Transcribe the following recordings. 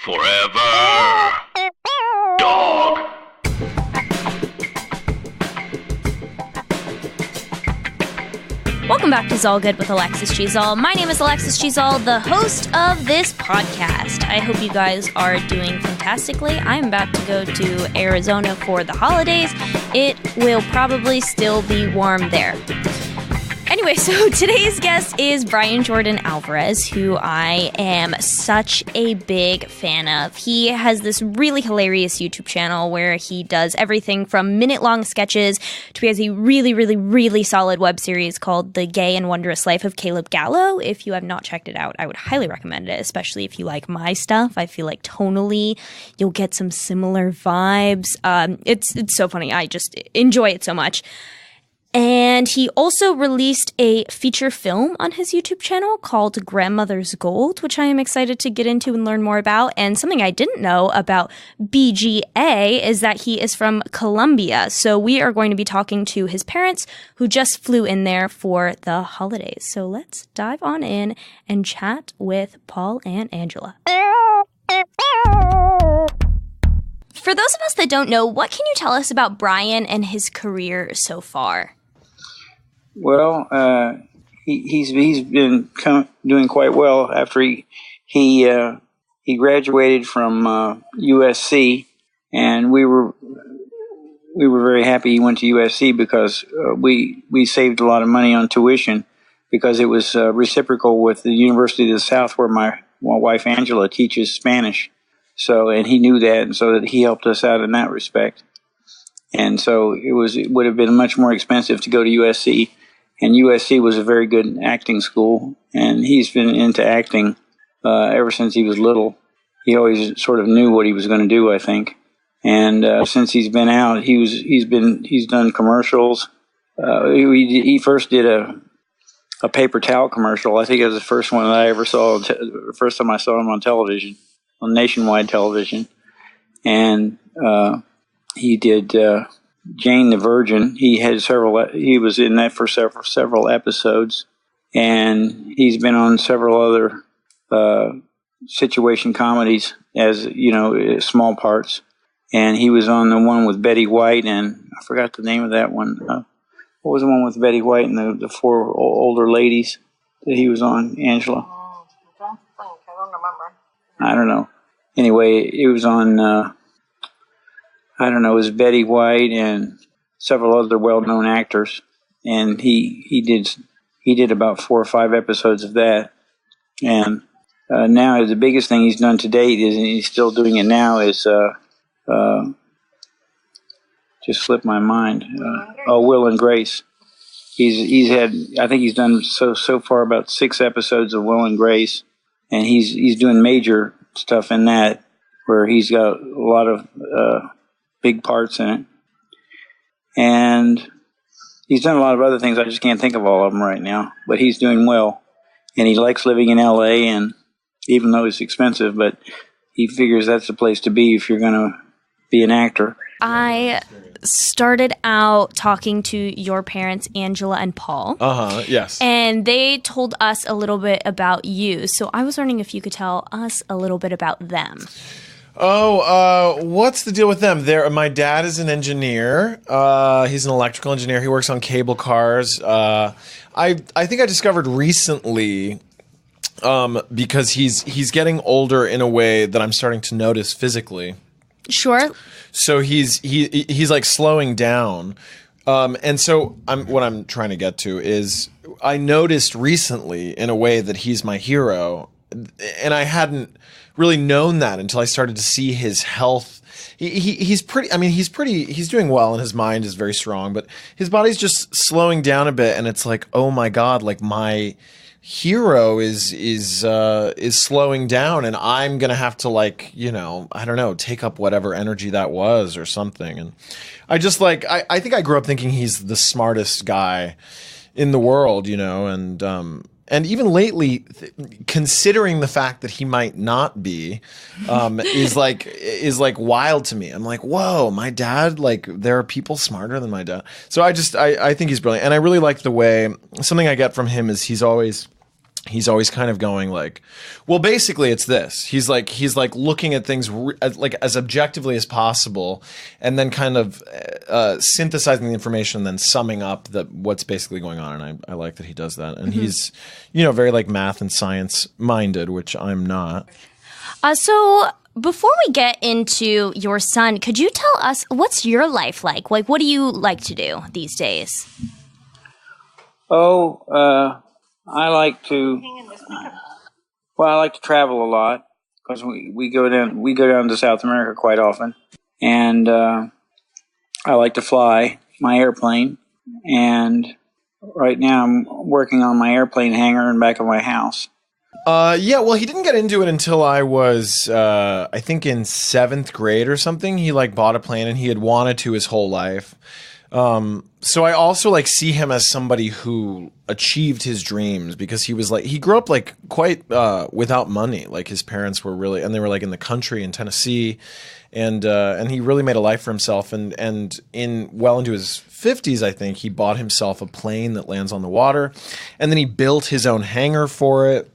Forever. Dog. Welcome back to Zall Good with Alexis Cheezall. My name is Alexis Cheezall, the host of this podcast. I hope you guys are doing fantastically. I'm about to go to Arizona for the holidays. It will probably still be warm there. Anyway, so today's guest is Brian Jordan Alvarez, who I am such a big fan of. He has this really hilarious YouTube channel where he does everything from minute-long sketches to he has a really solid web series called The Gay and Wondrous Life of Caleb Gallo. If you have not checked it out, I would highly recommend it, especially if you like my stuff. I feel like tonally you'll get some similar vibes. It's so funny. I just enjoy it so much. And he also released a feature film on his YouTube channel called Grandmother's Gold, which I am excited to get into and learn more about. And something I didn't know about BGA is that he is from Colombia. So we are going to be talking to his parents who just flew in there for the holidays. So let's dive on in and chat with Paul and Angela. For those of us that don't know, what can you tell us about Brian and his career so far? Well, he's been doing quite well after he graduated from USC, and we were very happy he went to USC because we saved a lot of money on tuition because it was reciprocal with the University of the South where my wife Angela teaches Spanish. So, and he knew that, and so that he helped us out in that respect. And so it would have been much more expensive to go to USC. And USC was a very good acting school, and he's been into acting ever since he was little. He always sort of knew what he was going to do, I think. And since he's been out, he's done commercials. He first did a paper towel commercial. I think it was the first one that I ever saw. The first time I saw him on television, on nationwide television, and he did. Jane the Virgin. He was in that for several episodes, and he's been on several other situation comedies as small parts. And he was on the one with Betty White, and I forgot the name of that one. What was the one with Betty White and the four older ladies that he was on, Angela? I don't remember. I don't know. Anyway, it was on. It was Betty White and several other well-known actors, and he did about 4 or 5 episodes of that. And now the biggest thing he's done to date is, and he's still doing it now, is just slipped my mind. Will and Grace. He's had, I think he's done so far about 6 episodes of Will and Grace, and he's doing major stuff in that where he's got a lot of big parts in it. And he's done a lot of other things. I just can't think of all of them right now. But he's doing well. And he likes living in L.A., and even though it's expensive, but he figures that's the place to be if you're going to be an actor. I started out talking to your parents, Angela and Paul. Yes. And they told us a little bit about you. So I was wondering if you could tell us a little bit about them. What's the deal with them? My dad is an engineer. He's an electrical engineer. He works on cable cars. I think I discovered recently, because he's getting older in a way that I'm starting to notice physically. Sure. So he's like slowing down. And so what I'm trying to get to is I noticed recently in a way that he's my hero, and I hadn't really known that until I started to see his health. He's doing well, and his mind is very strong, but his body's just slowing down a bit, and it's like, oh my God, like my hero is slowing down, and I'm gonna have to, like, I don't know, take up whatever energy that was or something. And I just I think I grew up thinking he's the smartest guy in the world, and even lately, considering the fact that he might not be, is like wild to me. I'm like, whoa, my dad, like, there are people smarter than my dad. So I think he's brilliant. And I really like the way, something I get from him is he's always he's always kind of going like, well, basically it's this. He's like looking at things as objectively as possible, and then kind of synthesizing the information and then summing up what's basically going on. And I like that he does that. And he's, very like math and science minded, which I'm not. So before we get into your son, could you tell us what's your life like? Like, what do you like to do these days? I like to travel a lot because we go down to South America quite often, and I like to fly my airplane. And right now I'm working on my airplane hangar in back of my house. Well, he didn't get into it until I was, I think in 7th grade or something. He like bought a plane and he had wanted to his whole life. So I also like see him as somebody who achieved his dreams because he grew up like quite, without money. Like his parents were really, and they were like in the country in Tennessee, and he really made a life for himself. And into his 50s, I think he bought himself a plane that lands on the water, and then he built his own hangar for it.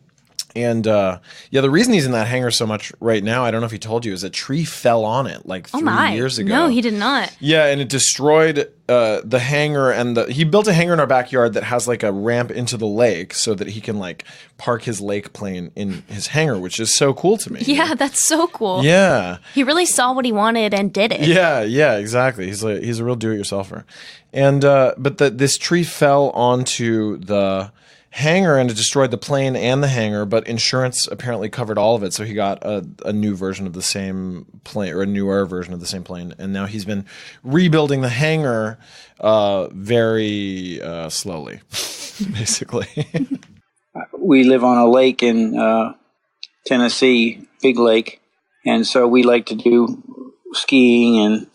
And the reason he's in that hangar so much right now, I don't know if he told you, is a tree fell on it like 3 years ago. No, he did not. Yeah, and it destroyed the hangar, and he built a hangar in our backyard that has like a ramp into the lake so that he can like park his lake plane in his hangar, which is so cool to me. Yeah, that's so cool. Yeah. He really saw what he wanted and did it. Yeah, exactly. He's a real do-it-yourselfer. And but this tree fell onto the hangar and it destroyed the plane and the hangar, but insurance apparently covered all of it, so he got a new version of the same plane, or a newer version of the same plane, and now he's been rebuilding the hangar very slowly, basically. We live on a lake in Tennessee, big lake, and so we like to do skiing and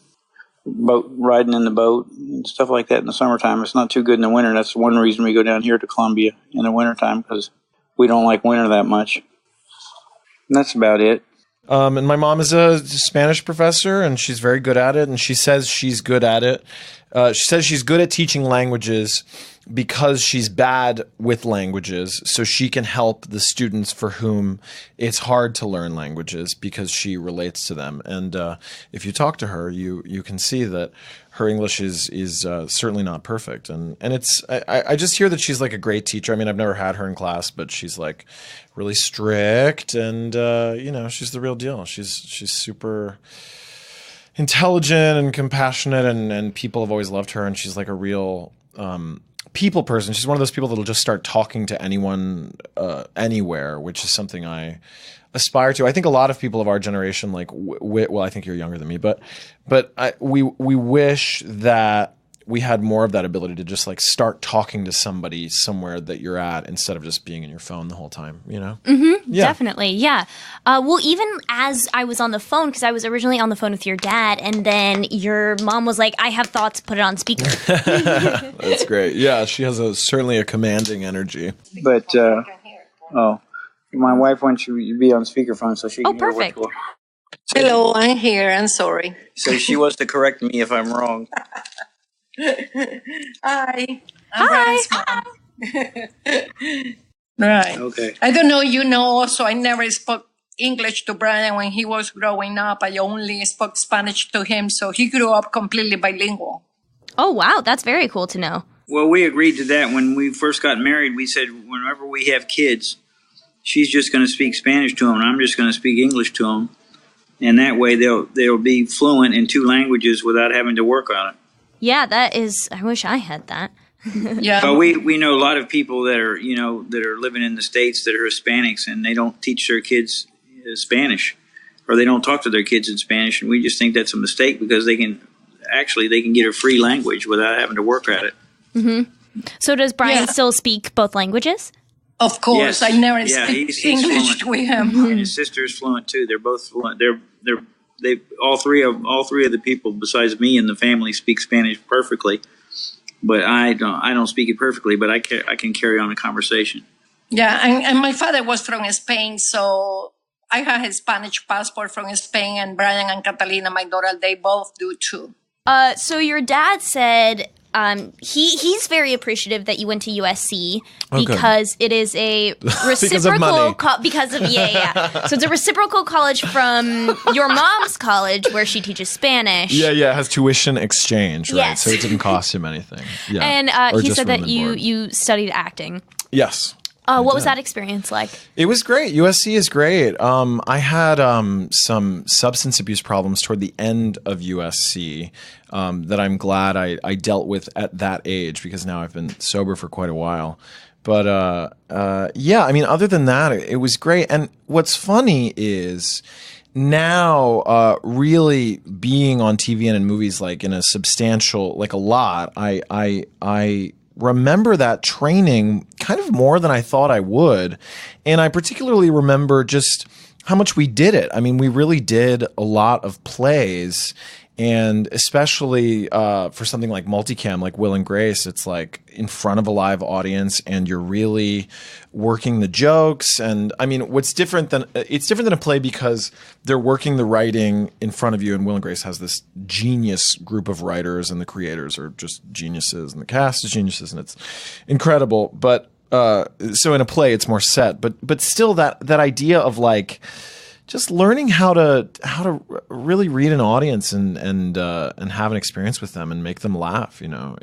riding in the boat and stuff like that in the summertime. It's not too good in the winter. That's one reason we go down here to Columbia in the wintertime, because we don't like winter that much. And that's about it. And my mom is a Spanish professor, and she's very good at it, and she says she's good at it. She says she's good at teaching languages because she's bad with languages, so she can help the students for whom it's hard to learn languages because she relates to them. And if you talk to her, you can see that her English is certainly not perfect. And it's I just hear that she's like a great teacher. I mean, I've never had her in class, but she's like really strict, and she's the real deal. She's super intelligent and compassionate, and people have always loved her, and she's like a real people person. She's one of those people that'll just start talking to anyone anywhere, which is something I aspire to. I think a lot of people of our generation, like, well, I think you're younger than me, but we wish that we had more of that ability to just like start talking to somebody somewhere that you're at instead of just being in your phone the whole time, Mm-hmm, yeah. Definitely, yeah. Well, even as I was on the phone, because I was originally on the phone with your dad, and then your mom was like, I have thoughts, put it on speaker. That's great. Yeah, she has certainly a commanding energy. But, my wife wants you to be on speakerphone so she can hear perfect. what's Hello, I'm here. I'm sorry. So she was to correct me if I'm wrong. Hi. Hi. Right. Okay. I don't know, also I never spoke English to Brian when he was growing up. I only spoke Spanish to him, so he grew up completely bilingual. Oh, wow. That's very cool to know. Well, we agreed to that when we first got married. We said whenever we have kids, she's just going to speak Spanish to them, and I'm just going to speak English to them. And that way they'll be fluent in 2 languages without having to work on it. Yeah, that is, I wish I had that. Yeah. But we know a lot of people that are living in the States that are Hispanics, and they don't teach their kids Spanish, or they don't talk to their kids in Spanish, and we just think that's a mistake because they can get a free language without having to work at it. Mm-hmm. So does Brian still speak both languages? Of course, Yes. I never Yeah, speak he's English fluent. with him. And his sister is fluent too. They're both fluent. They all three of the people besides me in the family speak Spanish perfectly. But I don't speak it perfectly, but I can carry on a conversation. Yeah, and my father was from Spain, so I have a Spanish passport from Spain, and Brian and Catalina, my daughter, they both do too. So your dad said he's very appreciative that you went to USC Okay. because it is a reciprocal because of yeah. So it's a reciprocal college from your mom's college where she teaches Spanish. Yeah, it has tuition exchange, right? Yes. So it didn't cost him anything. Yeah. And Or he just said that room and board. you studied acting. Yes. What was that experience like? It was great. USC is great. I had some substance abuse problems toward the end of USC that I'm glad I dealt with at that age because now I've been sober for quite a while. But yeah, I mean, other than that, it was great. And what's funny is now really being on TV and in movies like in a substantial, like a lot, I remember that training kind of more than I thought I would. And I particularly remember just how much we did it. I mean, we really did a lot of plays. And especially for something like multicam, like Will and Grace, it's like in front of a live audience and you're really working the jokes. And I mean, it's different than a play because they're working the writing in front of you. And Will and Grace has this genius group of writers and the creators are just geniuses and the cast is geniuses and it's incredible. But so in a play, it's more set. But still that idea of like, just learning how to really read an audience and have an experience with them and make them laugh, you know,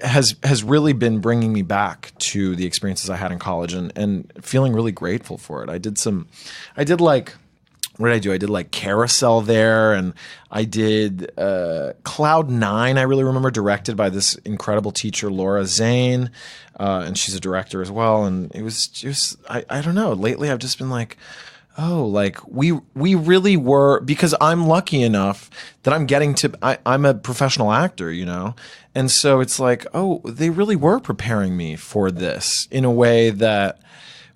has really been bringing me back to the experiences I had in college and feeling really grateful for it. I did like, what did I do? I did like Carousel there, and I did Cloud 9. I really remember, directed by this incredible teacher, Laura Zane, and she's a director as well. And it was just I don't know. Lately, I've just been like, oh, like we really were, because I'm lucky enough that I'm a professional actor, you know? And so it's like, oh, they really were preparing me for this in a way that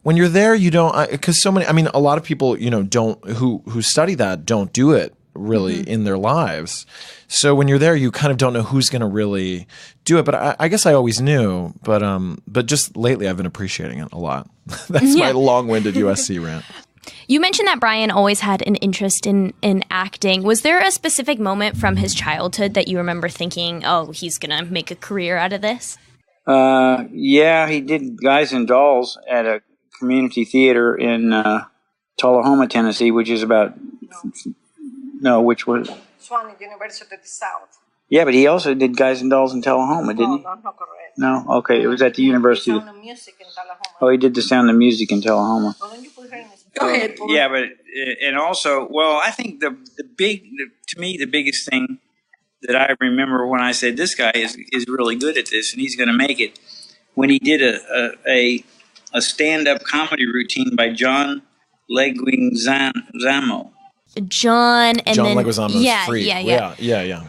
when you're there, you don't, because so many, I mean, a lot of people, you know, who study that don't do it really in their lives. So when you're there, you kind of don't know who's going to really do it. But I guess I always knew, but just lately I've been appreciating it a lot. That's my long-winded USC rant. You mentioned that Brian always had an interest in acting. Was there a specific moment from his childhood that you remember thinking, oh, he's going to make a career out of this? Yeah, he did Guys and Dolls at a community theater in Tullahoma, Tennessee, which is about... which was... Swan University of the South. Yeah, but he also did Guys and Dolls in Tullahoma, didn't he? No, not correct. No? Okay, it was at the University. Sound of Music in Tullahoma. Oh, he did the Sound of Music in Tullahoma. Well, then you put her in this. Go ahead. Paul. Yeah, but and also, well, I think to me the biggest thing that I remember when I said this guy is really good at this and he's going to make it, when he did a stand-up comedy routine by John Leguizamo. John Leguizamo's Freak. Yeah.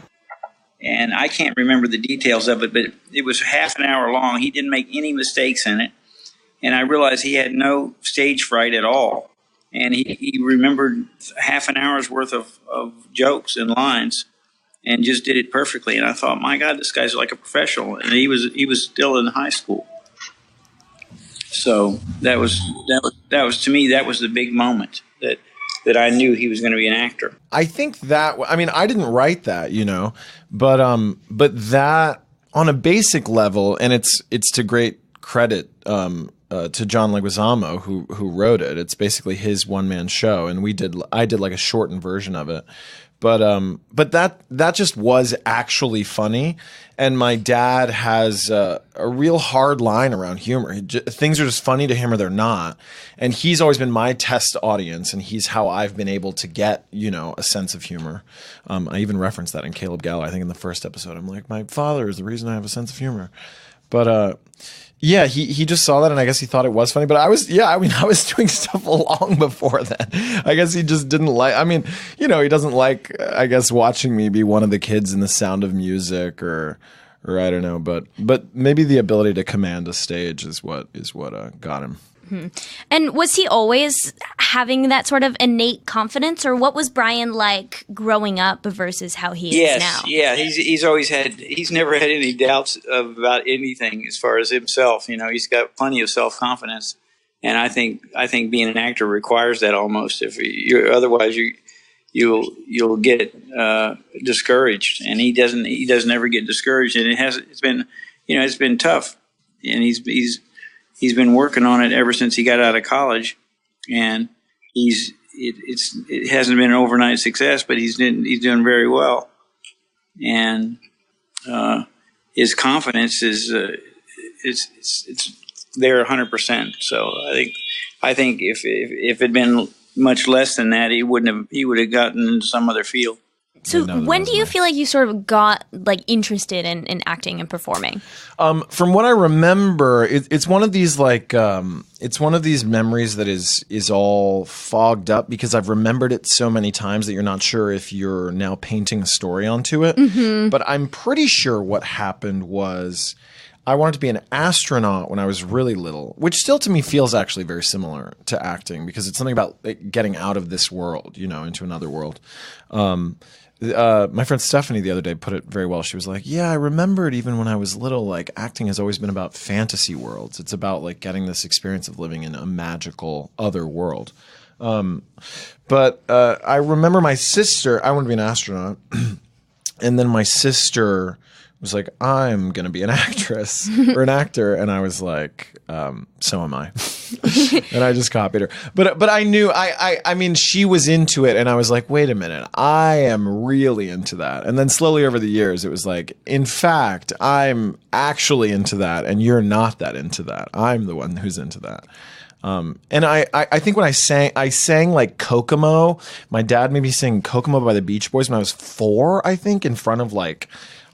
And I can't remember the details of it, but it was half an hour long. He didn't make any mistakes in it. And I realized he had no stage fright at all. And he remembered half an hour's worth of jokes and lines and just did it perfectly. And I thought, my God, this guy's like a professional. And he was still in high school. So that was to me, that was the big moment that I knew he was going to be an actor. I think that, I mean, I didn't write that, you know, but that on a basic level, and it's to great credit to John Leguizamo who wrote it. It's basically his one-man show, and I did like a shortened version of it. But that just was actually funny. And my dad has a real hard line around humor. Things are just funny to him or they're not. And he's always been my test audience, and he's how I've been able to get, you know, a sense of humor. I even referenced that in Caleb Gallo, I think in the first episode. I'm like, my father is the reason I have a sense of humor. But yeah, he just saw that, and I guess he thought it was funny. But I was doing stuff long before then. I guess he just didn't like. I mean, you know, he doesn't like, I guess, watching me be one of the kids in The Sound of Music, or I don't know. But maybe the ability to command a stage is what got him. Mm-hmm. And was he always having that sort of innate confidence, or what was Brian like growing up versus how he is now? Yeah, he's never had any doubts about anything as far as himself. You know, he's got plenty of self-confidence, and I think being an actor requires that almost. Otherwise you'll get discouraged, and he doesn't ever get discouraged, and it's been tough, and he's been working on it ever since he got out of college, and it hasn't been an overnight success, but he's doing very well, and his confidence is it's there 100%. So I think if it had been much less than that, he would have gotten into some other field. So when do you feel like you sort of got like interested in acting and performing? From what I remember, it's one of these it's one of these memories that is all fogged up because I've remembered it so many times that you're not sure if you're now painting a story onto it. Mm-hmm. But I'm pretty sure what happened was I wanted to be an astronaut when I was really little, which still to me feels actually very similar to acting because it's something about getting out of this world, into another world. My friend Stephanie the other day put it very well. She was like, yeah, I remembered even when I was little, like acting has always been about fantasy worlds. It's about like getting this experience of living in a magical other world. But I remember my sister, I wanted to be an astronaut. And then my sister was like, I'm going to be an actress or an actor. And I was like, so am I. And I just copied her. But I knew, I mean, she was into it. And I was like, wait a minute, I am really into that. And then slowly over the years, it was like, in fact, I'm actually into that. And you're not that into that. I'm the one who's into that. And I think when I sang like Kokomo. My dad made me sing Kokomo by the Beach Boys when I was 4, I think, in front of like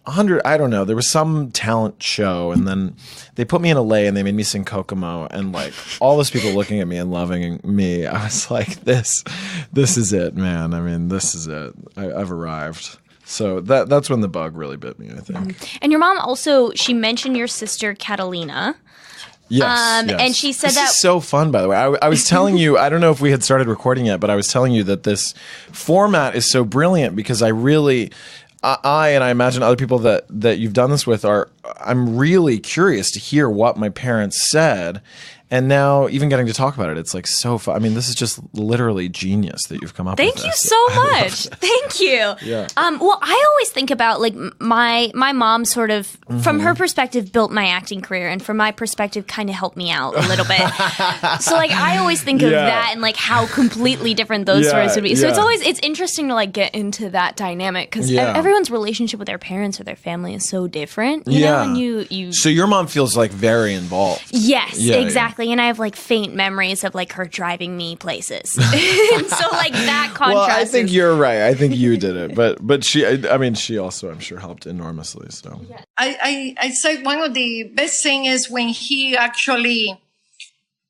100, I don't know. There was some talent show, and then they put me in a lay and they made me sing Kokomo, and like all those people looking at me and loving me. I was like, this is it, man. I mean, this is it. I've arrived. So that's when the bug really bit me, I think. And your mom also, she mentioned your sister Catalina. Yes, yes. And she said this is so fun, by the way. I was telling you, I don't know if we had started recording yet, but I was telling you that this format is so brilliant because I imagine other people that you've done this with I'm really curious to hear what my parents said. And now even getting to talk about it, it's like so fun. I mean, this is just literally genius that you've come up with. Thank you so much. Thank you. Yeah. Well, I always think about like my mom sort of, from her perspective, built my acting career, and from my perspective, kind of helped me out a little bit. So like I always think of that and like how completely different those stories would be. So it's interesting to like get into that dynamic because everyone's relationship with their parents or their family is so different. You know, and you. So your mom feels like very involved. Yes, exactly. And I have like faint memories of like her driving me places. So like that contrast. Well, I think you're right. I think you did it, but she also, I'm sure, helped enormously. So I say one of the best thing is when he actually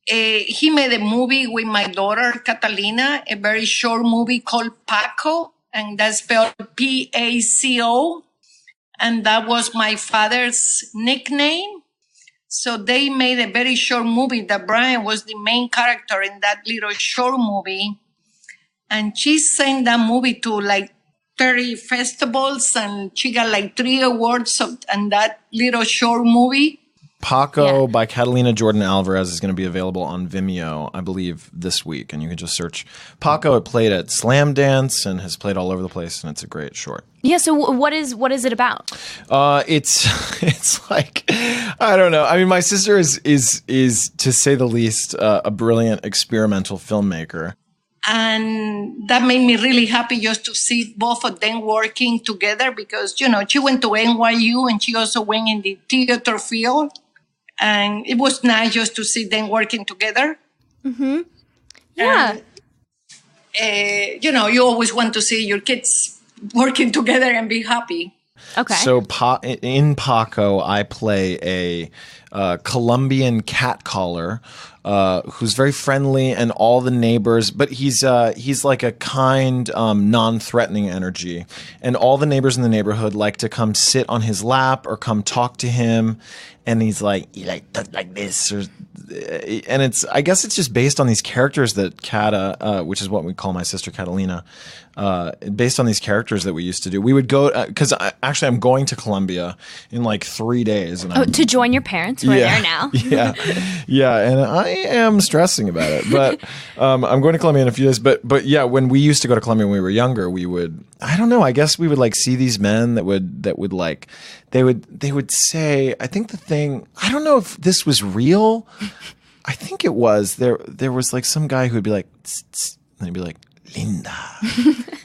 he made a movie with my daughter Catalina, a very short movie called Paco, and that's spelled Paco, and that was my father's nickname. So they made a very short movie that Brian was the main character in that little short movie. And she sent that movie to like 30 festivals and she got like 3 awards and that little short movie. Paco by Catalina Jordan Alvarez is going to be available on Vimeo, I believe, this week. And you can just search Paco. It played at Slam Dance and has played all over the place, and it's a great short. Yeah, so what is it about? It's like, I don't know. I mean, my sister is to say the least a brilliant experimental filmmaker. And that made me really happy just to see both of them working together because, she went to NYU and she also went in the theater field. And it was nice just to see them working together. Mm-hmm. Yeah. And, you always want to see your kids working together and be happy. Okay. So in Paco, I play a Colombian catcaller who's very friendly, and all the neighbors, but he's like a kind, non-threatening energy, and all the neighbors in the neighborhood like to come sit on his lap or come talk to him, and he's like, you like this, and I guess it's just based on these characters that Cata, which is what we call my sister Catalina, based on these characters that we used to do. We would go, because actually I'm going to Colombia in like 3 days. And to join your parents? We're there now. Yeah, and I am stressing about it, but I'm going to Colombia in a few days. But yeah, when we used to go to Colombia when we were younger, we would, I don't know, I guess we would like see these men that would like, they would say, I think the thing, I don't know if this was real. I think it was, there was like some guy who would be like, tss, tss, and he'd be like, Linda,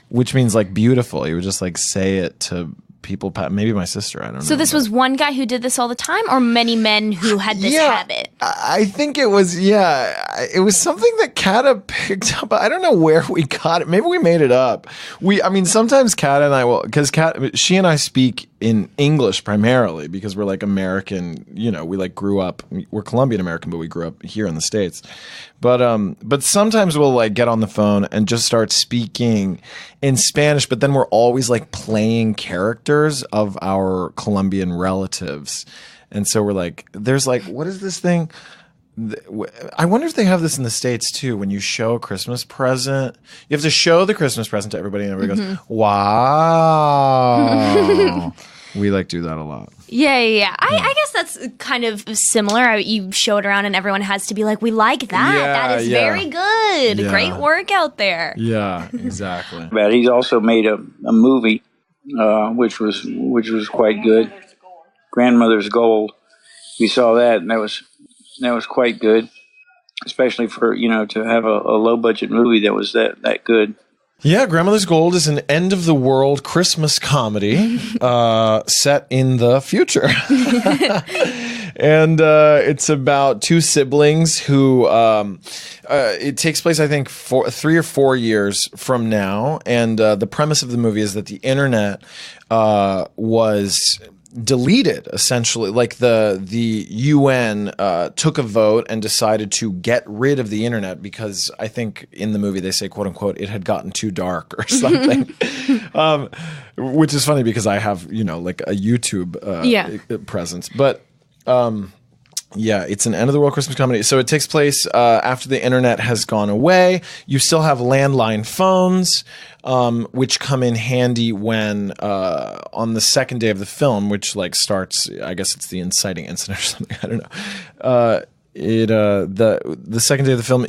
which means like beautiful. He would just like say it to people, maybe my sister, I don't know. So this was one guy who did this all the time, or many men who had this habit? I think it was, it was something that Cata picked up. I don't know where we got it. Maybe we made it up. Sometimes Cata and I will, because she and I speak in English primarily because we're like American, we like grew up, we're Colombian American, but we grew up here in the States. But sometimes we'll like get on the phone and just start speaking in Spanish, but then we're always like playing characters of our Colombian relatives. And so we're like, there's like, what is this thing? I wonder if they have this in the States too. When you show a Christmas present, you have to show the Christmas present to everybody and everybody goes, wow. We like do that a lot. Yeah. I guess that's kind of similar. You show it around and everyone has to be like, we like that. That is very good. Yeah. Great work out there. Yeah, exactly. But he's also made a movie, which was quite good. Grandmother's Gold. We saw that, and that was quite good, especially for to have a low budget movie that was that good. Yeah, Grandmother's Gold is an end-of-the-world Christmas comedy set in the future. And it's about two siblings who it takes place, I think, 3 or 4 years from now. And the premise of the movie is that the internet was deleted, essentially. Like the UN took a vote and decided to get rid of the internet because I think in the movie they say, quote unquote, it had gotten too dark or something. Which is funny because I have, like a YouTube presence. But it's an end of the world Christmas comedy. So it takes place after the internet has gone away. You still have landline phones, which come in handy when on the second day of the film, which like starts, I guess it's the inciting incident or something. I don't know. The second day of the film,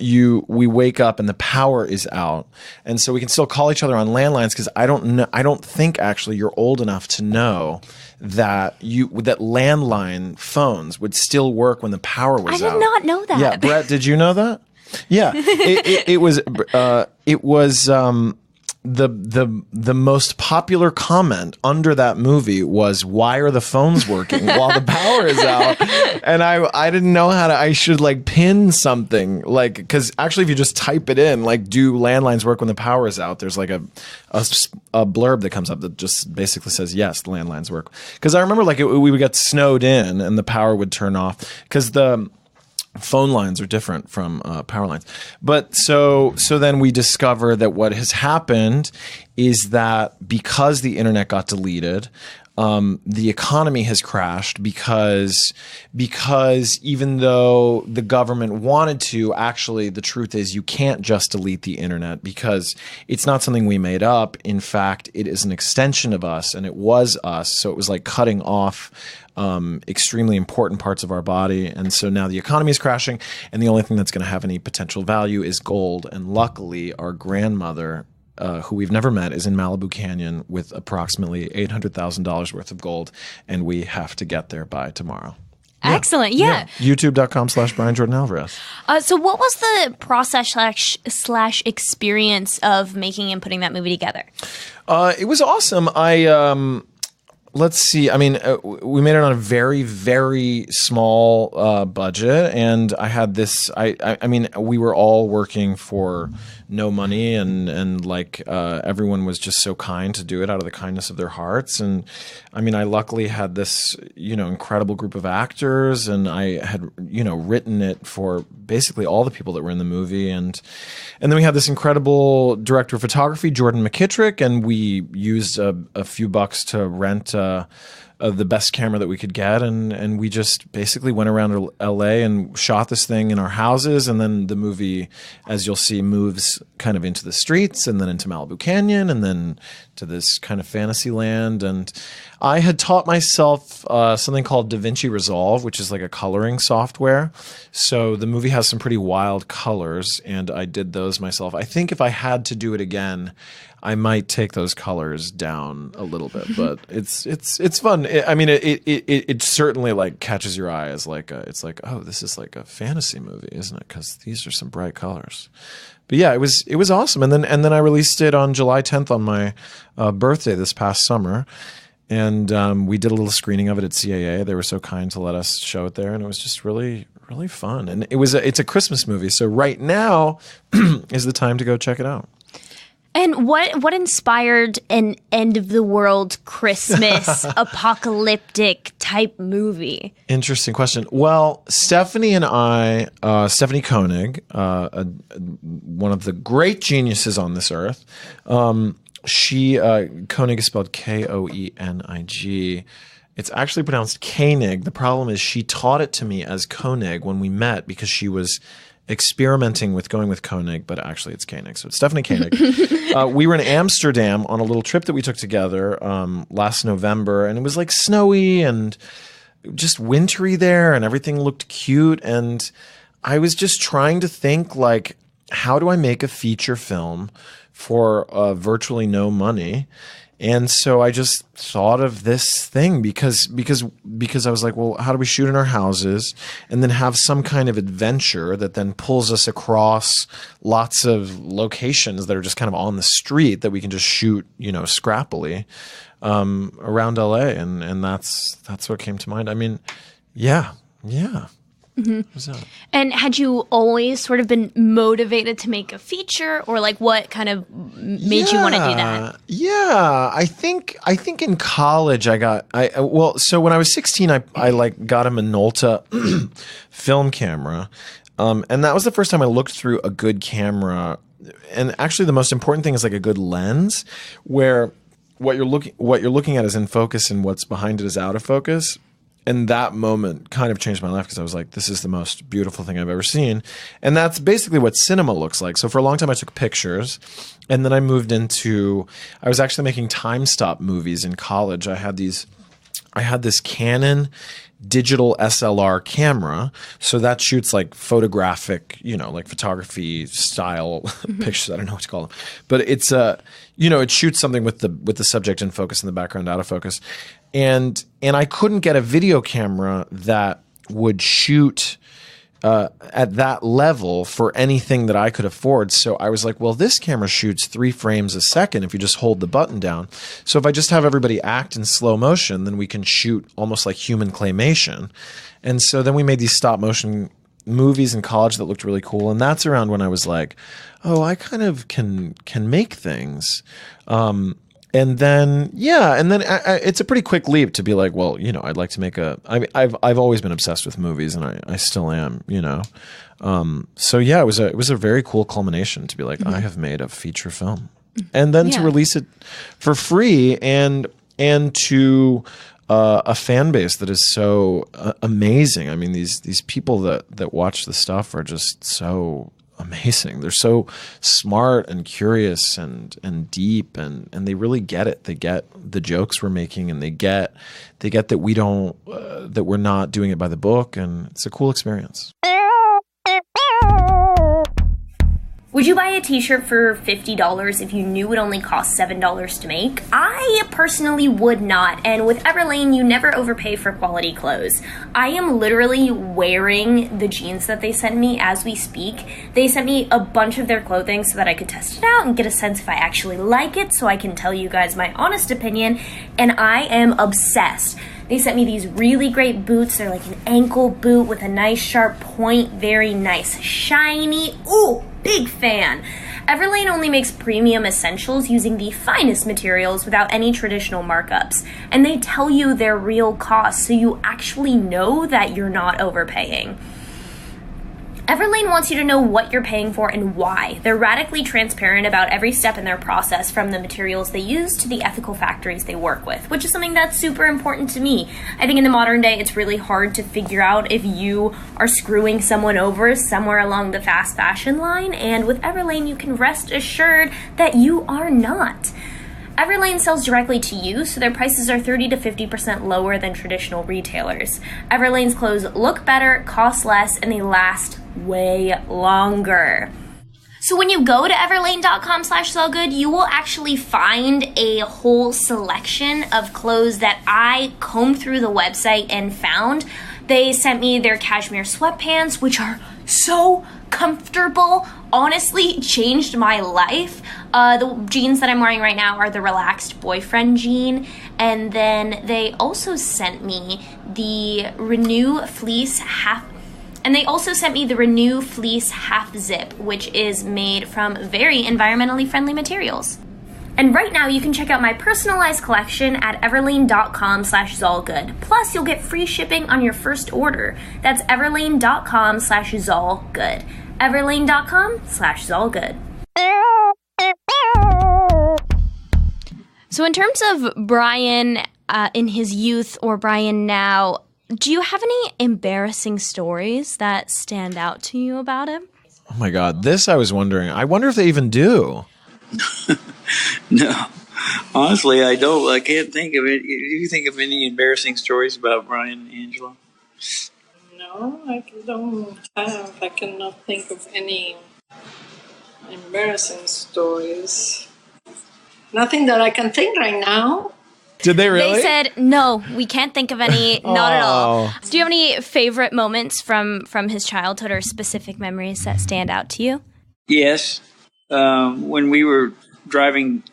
we wake up and the power is out, and so we can still call each other on landlines because I don't think actually you're old enough to know that landline phones would still work when the power was out. I did not know that. Yeah, Brett, did you know that? Yeah, it was the most popular comment under that movie was, "Why are the phones working while the power is out?" And I didn't know I should like pin something, like, because actually if you just type it in, like, do landlines work when the power is out, there's like a blurb that comes up that just basically says yes, the landlines work. Because I remember like we would get snowed in and the power would turn off because the phone lines are different from power lines. But so then we discover that what has happened is that because the internet got deleted, the economy has crashed because even though the government wanted to, actually the truth is you can't just delete the internet because it's not something we made up. In fact, it is an extension of us, and it was us. So it was like cutting off extremely important parts of our body. And so now the economy is crashing, and the only thing that's going to have any potential value is gold. And luckily, our grandmother, who we've never met, is in Malibu Canyon with approximately $800,000 worth of gold, and we have to get there by tomorrow. Excellent. Yeah. YouTube.com/Brian Jordan Alvarez. So what was the process slash experience of making and putting that movie together? It was awesome. Let's see. I mean, we made it on a very, very small budget, and I had this. I mean, we were all working for no money, and like everyone was just so kind to do it out of the kindness of their hearts. And I mean, I luckily had this, incredible group of actors, and I had, written it for basically all the people that were in the movie, and then we had this incredible director of photography, Jordan McKittrick, and we used a few bucks to rent the best camera that we could get, and we just basically went around LA and shot this thing in our houses, and then the movie, as you'll see, moves kind of into the streets and then into Malibu Canyon and then to this kind of fantasy land. And I had taught myself something called DaVinci Resolve, which is like a coloring software. So the movie has some pretty wild colors, and I did those myself. I think if I had to do it again, I might take those colors down a little bit, but it's fun. It certainly like catches your eye as like it's like, oh, this is like a fantasy movie, isn't it? Because these are some bright colors. But yeah, it was awesome. And then I released it on July 10th on my birthday this past summer. And we did a little screening of it at CAA. They were so kind to let us show it there, and it was just really, really fun. And it's a Christmas movie, so right now is the time to go check it out. And what inspired an end of the world Christmas apocalyptic type movie? Interesting question. Well, Stephanie and I, Stephanie Koenig, one of the great geniuses on this earth, she Koenig is spelled Koenig. It's actually pronounced Koenig. The problem is she taught it to me as Koenig when we met because she was experimenting with going with Koenig, but actually it's Koenig. So it's Stephanie Koenig. We were in Amsterdam on a little trip that we took together last November, and it was like snowy and just wintry there, and everything looked cute. And I was just trying to think, like, how do I make a feature film for virtually no money? And so I just thought of this thing because I was like, well, how do we shoot in our houses and then have some kind of adventure that then pulls us across lots of locations that are just kind of on the street that we can just shoot, scrappily around LA. And that's what came to mind. I mean, yeah. Mm-hmm. And had you always sort of been motivated to make a feature, or like what kind of made you want to do that? Yeah, I think in college so when I was 16, I like got a Minolta film camera, and that was the first time I looked through a good camera. And actually, the most important thing is like a good lens, where what you're looking at is in focus and what's behind it is out of focus. And that moment kind of changed my life because I was like, this is the most beautiful thing I've ever seen. And that's basically what cinema looks like. So for a long time, I took pictures. And then I moved I was actually making time stop movies in college. I had this Canon digital SLR camera. So that shoots like photographic, like photography style pictures. I don't know what to call them. But it's, it shoots something with the subject in focus and the background out of focus. And I couldn't get a video camera that would shoot at that level for anything that I could afford. So I was like, well, this camera shoots 3 frames a second if you just hold the button down. So if I just have everybody act in slow motion, then we can shoot almost like human claymation. And so then we made these stop motion movies in college that looked really cool. And that's around when I was like, oh, I kind of can make things. And then it's a pretty quick leap to be like, well, I'd like to make I've always been obsessed with movies, and I still am, So yeah, it was a very cool culmination to be like, I have made a feature film, and then to release it for free and to a fan base that is so amazing. I mean, these people that watch the stuff are just so amazing. They're so smart and curious and deep, and they really get it. They get the jokes we're making, and they get that we're not doing it by the book, and it's a cool experience. Would you buy a t-shirt for $50 if you knew it would only cost $7 to make? I personally would not, and with Everlane, you never overpay for quality clothes. I am literally wearing the jeans that they sent me as we speak. They sent me a bunch of their clothing so that I could test it out and get a sense if I actually like it, so I can tell you guys my honest opinion, and I am obsessed. They sent me these really great boots. They're like an ankle boot with a nice sharp point, very nice, shiny. Ooh, big fan. Everlane only makes premium essentials using the finest materials without any traditional markups. And they tell you their real cost, so you actually know that you're not overpaying. Everlane wants you to know what you're paying for and why. They're radically transparent about every step in their process, from the materials they use to the ethical factories they work with, which is something that's super important to me. I think in the modern day, it's really hard to figure out if you are screwing someone over somewhere along the fast fashion line, and with Everlane, you can rest assured that you are not. Everlane sells directly to you, so their prices are 30 to 50% lower than traditional retailers. Everlane's clothes look better, cost less, and they last way longer. So when you go to everlane.com/sellgood, you will actually find a whole selection of clothes that I combed through the website and found. They sent me their cashmere sweatpants, which are so comfortable, honestly changed my life. The jeans that I'm wearing right now are the relaxed boyfriend jean, and then they also sent me the Renew Fleece half zip, which is made from very environmentally friendly materials. And right now you can check out my personalized collection at everlane.com/zallgood. Plus you'll get free shipping on your first order. That's everlane.com/zallgood. everlane.com/zallgood. So in terms of Brian in his youth or Brian now, do you have any embarrassing stories that stand out to you about him? Oh my God, this I was wondering. I wonder if they even do. No, honestly, I don't. I can't think of it. Do you think of any embarrassing stories about Brian, Angela? No, I don't have. I cannot think of any embarrassing stories. Nothing that I can think right now. Did they really? They said, no, we can't think of any, not at all. Do you have any favorite moments from his childhood or specific memories that stand out to you? Yes. When we were driving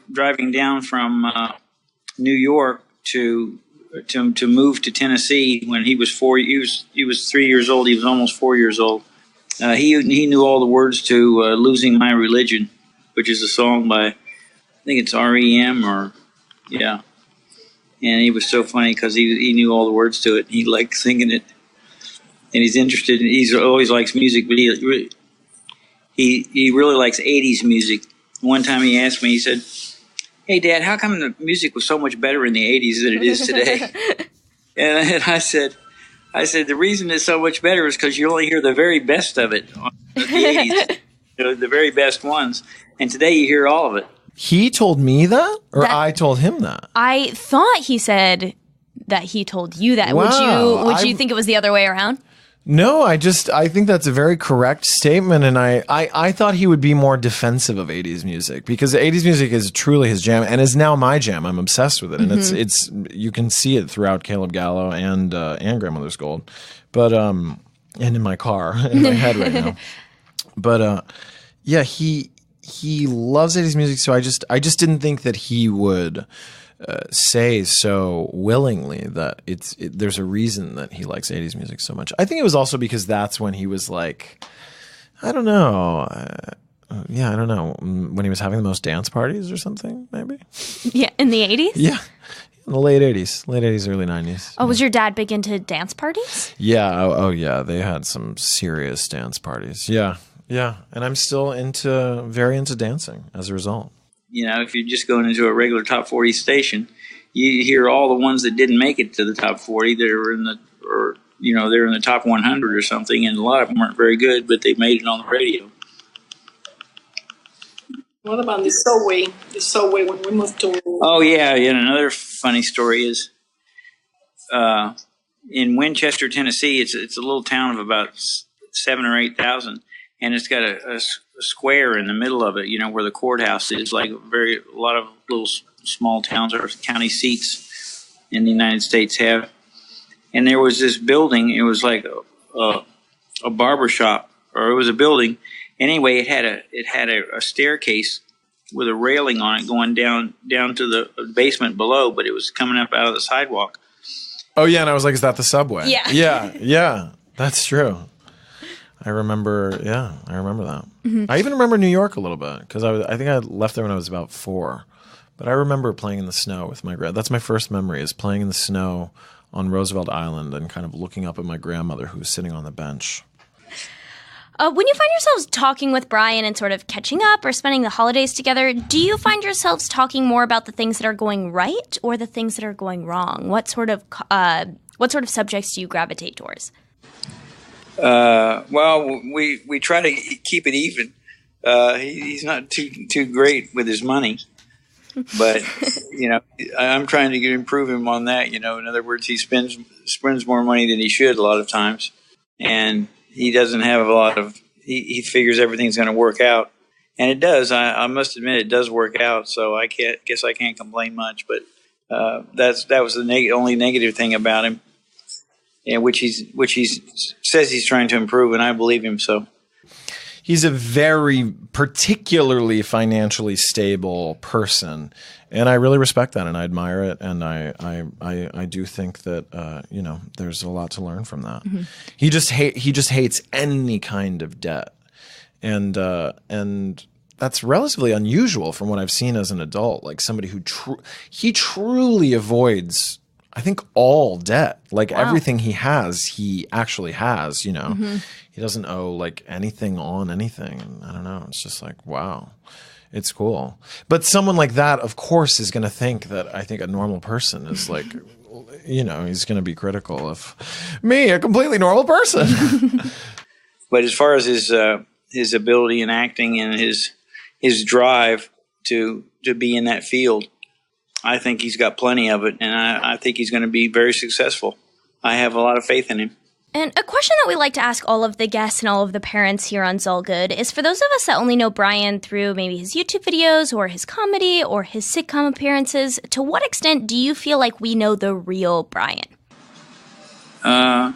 down from New York to move to Tennessee when he was 4, he was 3 years old. He was almost 4 years old. He knew all the words to "Losing My Religion," which is a song by, I think it's REM or yeah. And he was so funny because he knew all the words to it. He liked singing it, and he's interested. He's always likes music, but he really likes '80s music. One time he asked me, he said, "Hey, Dad, how come the music was so much better in the '80s than it is today?" and I said, the reason it's so much better is because you only hear the very best of it on the '80s, the very best ones, and today you hear all of it. He told me that, or I told him that? I thought he said that he told you that. Wow, Would you think it was the other way around? No, I think that's a very correct statement, and I thought he would be more defensive of 80s music, because 80s music is truly his jam and is now my jam. I'm obsessed with it, and it's you can see it throughout Caleb Gallo and Grandmother's Gold, but and in my car in my head right now, but yeah, he loves 80s music, so I just didn't think that he would say so willingly that there's a reason that he likes 80s music so much. I think it was also because that's when he was like, I don't know, when he was having the most dance parties or something, maybe. Yeah, in the 80s? Yeah, in the late 80s, early 90s. Oh, was your dad big into dance parties? Yeah, oh yeah, they had some serious dance parties. Yeah, and I'm still very into dancing as a result. You know, if you're just going into a regular top 40 station, you hear all the ones that didn't make it to the top 40 that are they're in the top 100 or something, and a lot of them weren't very good, but they made it on the radio. What about the subway? The subway when we moved to... Oh, yeah. And another funny story is in Winchester, Tennessee, it's a little town of about 7,000 or 8,000, and it's got a square in the middle of it, where the courthouse is, like a lot of little small towns or county seats in the United States have. And there was this building. It was like a barber shop, or it was a building. Anyway, it had a staircase with a railing on it going down to the basement below, but it was coming up out of the sidewalk. Oh yeah, and I was like, is that the subway? Yeah. Yeah, that's true. I remember that. Mm-hmm. I even remember New York a little bit, because I think I left there when I was about 4. But I remember playing in the snow with my that's my first memory, is playing in the snow on Roosevelt Island and kind of looking up at my grandmother who was sitting on the bench. When you find yourselves talking with Brian and sort of catching up or spending the holidays together, do you find yourselves talking more about the things that are going right or the things that are going wrong? What sort of subjects do you gravitate towards? Well, we try to keep it even. He's not too great with his money, but I'm trying to improve him on that. In other words, he spends more money than he should a lot of times, and he doesn't have a lot of. He figures everything's going to work out, and it does. I must admit, it does work out. So I can't complain much. But that was the only negative thing about him, and which he says he's trying to improve, and I believe him. So. He's a very particularly financially stable person, and I really respect that, and I admire it, and I do think that there's a lot to learn from that. Mm-hmm. He just hates any kind of debt, and that's relatively unusual from what I've seen as an adult. Like somebody who he truly avoids, I think, all debt. Like everything he has, he actually has. Mm-hmm. He doesn't owe like anything on anything. And I don't know. It's just like, wow, it's cool. But someone like that, of course, is going to think that I think a normal person is like, he's going to be critical of me, a completely normal person. But as far as his ability in acting and his drive to be in that field, I think he's got plenty of it, and I think he's going to be very successful. I have a lot of faith in him. And a question that we like to ask all of the guests and all of the parents here on Zolgood is for those of us that only know Brian through maybe his YouTube videos or his comedy or his sitcom appearances, to what extent do you feel like we know the real Brian? I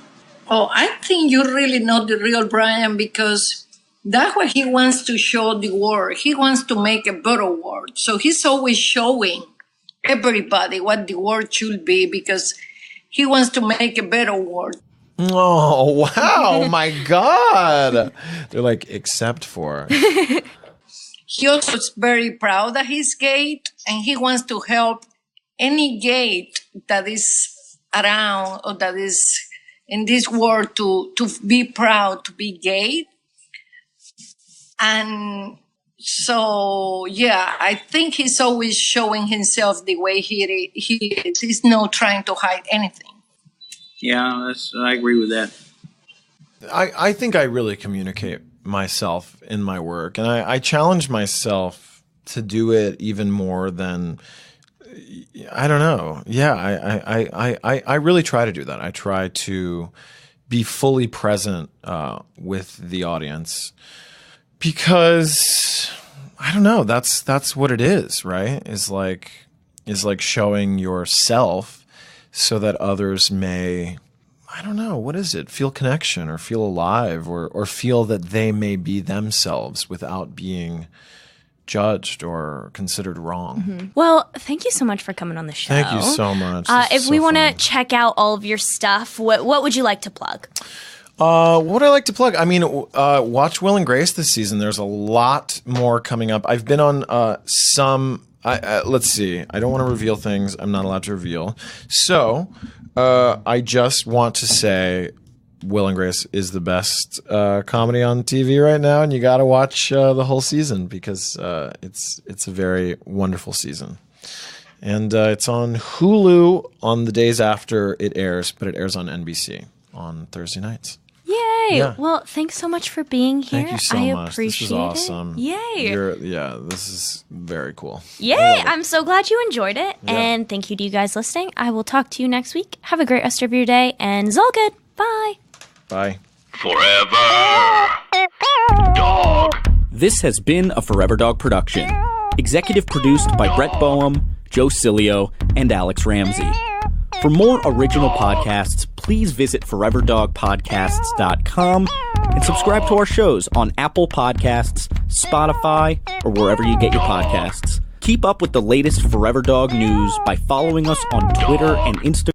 think you really know the real Brian because that's what he wants to show the world. He wants to make a better world. So he's always showing everybody what the world should be because he wants to make a better world. Oh, wow. My God. They're like, except for. He also is very proud that he's gay, and he wants to help any gay that is around or that is in this world to be proud to be gay. And so, yeah, I think he's always showing himself the way he is. He's not trying to hide anything. Yeah, I agree with that. I think I really communicate myself in my work, and I challenge myself to do it even more than, I don't know. Yeah, I really try to do that. I try to be fully present with the audience because, I don't know, that's what it is, right? Is like showing yourself so that others may, I don't know, what is it? Feel connection or feel alive or feel that they may be themselves without being judged or considered wrong. Mm-hmm. Well, thank you so much for coming on the show. Thank you so much. If we want to check out all of your stuff, what would you like to plug? What would I like to plug? I mean, watch Will and Grace this season. There's a lot more coming up. I've been on some... let's see. I don't want to reveal things I'm not allowed to reveal. So I just want to say Will and Grace is the best comedy on TV right now, and you got to watch the whole season because it's a very wonderful season. And it's on Hulu on the days after it airs, but it airs on NBC on Thursday nights. Yay! Yeah. Well, thanks so much for being here. Thank you so much. Appreciate this is awesome. It. Yay! This is very cool. Yay! I'm so glad you enjoyed it, Yeah. and thank you to you guys listening. I will talk to you next week. Have a great rest of your day, and it's all good. Bye. Bye. Forever Dog. This has been a Forever Dog production. Executive produced by Brett Boehm, Joe Cilio, and Alex Ramsey. For more original podcasts, please visit foreverdogpodcasts.com and subscribe to our shows on Apple Podcasts, Spotify, or wherever you get your podcasts. Keep up with the latest Forever Dog news by following us on Twitter and Instagram.